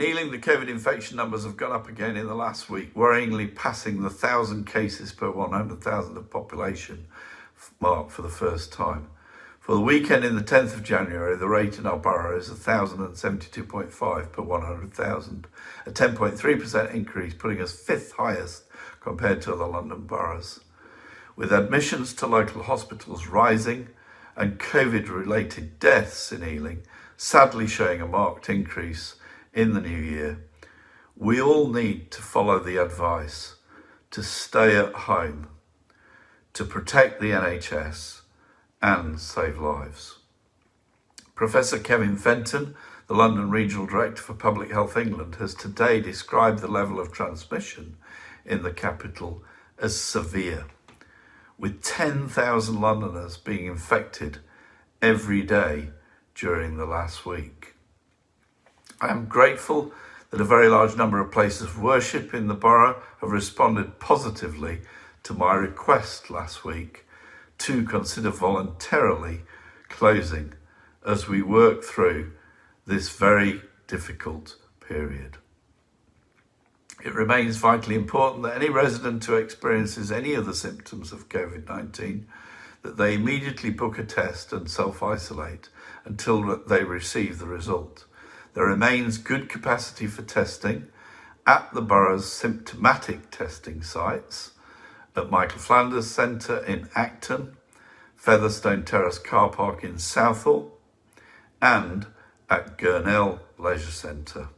Ealing, the COVID infection numbers have gone up again in the last week, worryingly passing the 1,000 cases per 100,000 of population mark for the first time. For the weekend in the 10th of January, the rate in our borough is 1,072.5 per 100,000, a 10.3% increase, putting us fifth highest compared to other London boroughs. With admissions to local hospitals rising and COVID-related deaths in Ealing sadly showing a marked increase in the new year, we all need to follow the advice to stay at home, to protect the NHS and save lives. Professor Kevin Fenton, the London Regional Director for Public Health England, has today described the level of transmission in the capital as severe, with 10,000 Londoners being infected every day during the last week. I am grateful that a very large number of places of worship in the borough have responded positively to my request last week to consider voluntarily closing as we work through this very difficult period. It remains vitally important that any resident who experiences any of the symptoms of COVID-19, that they immediately book a test and self-isolate until they receive the result. There remains good capacity for testing at the borough's symptomatic testing sites, at Michael Flanders Centre in Acton, Featherstone Terrace Car Park in Southall, and at Gurnell Leisure Centre.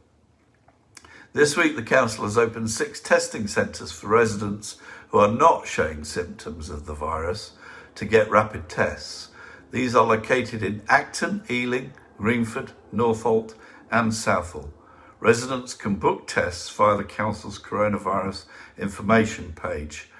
This week, the council has opened 6 testing centres for residents who are not showing symptoms of the virus to get rapid tests. These are located in Acton, Ealing, Greenford, Northolt, and Southall. Residents can book tests via the council's coronavirus information page,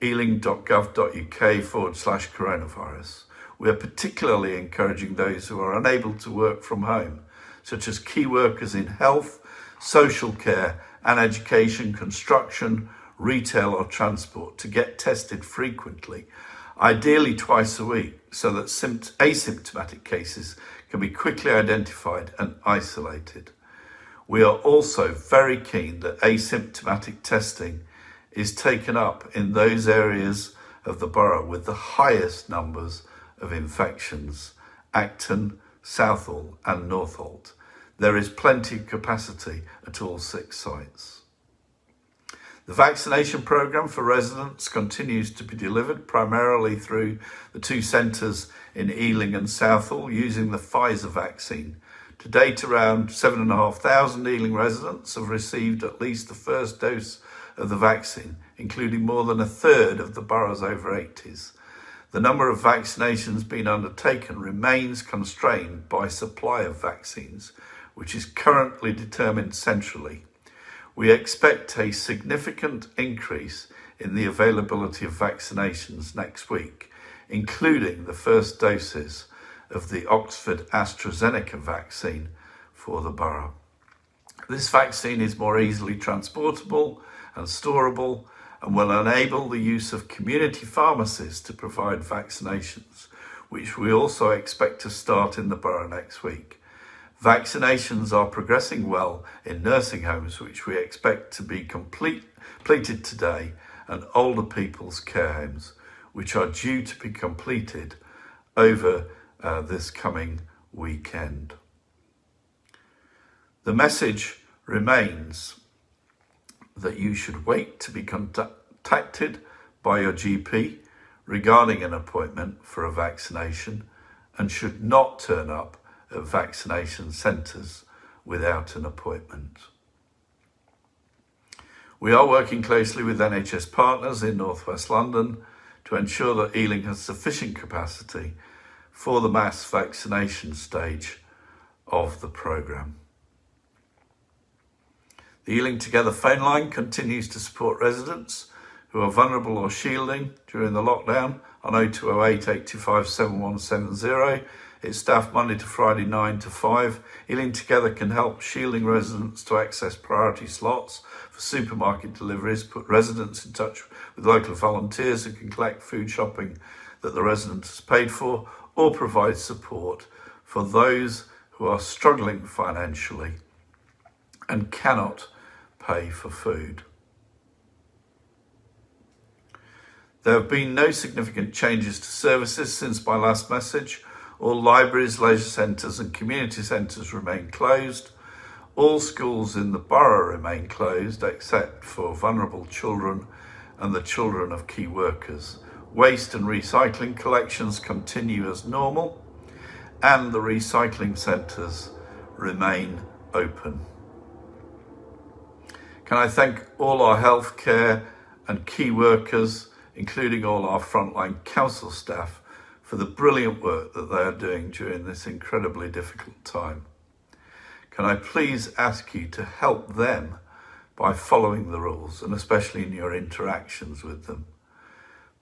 ealing.gov.uk/coronavirus. We are particularly encouraging those who are unable to work from home, such as key workers in health, social care and education, construction, retail or transport, to get tested frequently, ideally twice a week, so that asymptomatic cases can be quickly identified and isolated. We are also very keen that asymptomatic testing is taken up in those areas of the borough with the highest numbers of infections, Acton, Southall and Northolt. There is plenty of capacity at all 6 sites. The vaccination programme for residents continues to be delivered primarily through the 2 centres in Ealing and Southall using the Pfizer vaccine. To date, around 7,500 Ealing residents have received at least the first dose of the vaccine, including more than a third of the borough's over 80s. The number of vaccinations being undertaken remains constrained by supply of vaccines, which is currently determined centrally. We expect a significant increase in the availability of vaccinations next week, including the first doses of the Oxford AstraZeneca vaccine for the borough. This vaccine is more easily transportable and storable and will enable the use of community pharmacies to provide vaccinations, which we also expect to start in the borough next week. Vaccinations are progressing well in nursing homes, which we expect to be completed today, and older people's care homes, which are due to be completed over this coming weekend. The message remains that you should wait to be contacted by your GP regarding an appointment for a vaccination and should not turn up at vaccination centres without an appointment. We are working closely with NHS partners in North West London to ensure that Ealing has sufficient capacity for the mass vaccination stage of the programme. The Ealing Together phone line continues to support residents who are vulnerable or shielding during the lockdown on 0208 825 7170. It's staffed Monday to Friday 9 to 5. Ealing Together can help shielding residents to access priority slots for supermarket deliveries, put residents in touch with local volunteers who can collect food shopping that the resident has paid for, or provide support for those who are struggling financially and cannot pay for food. There have been no significant changes to services since my last message. All libraries, leisure centres and community centres remain closed. All schools in the borough remain closed except for vulnerable children and the children of key workers. Waste and recycling collections continue as normal and the recycling centres remain open. Can I thank all our healthcare and key workers, including all our frontline council staff, for the brilliant work that they are doing during this incredibly difficult time. Can I please ask you to help them by following the rules, and especially in your interactions with them.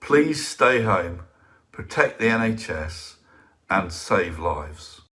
Please stay home, protect the NHS and save lives.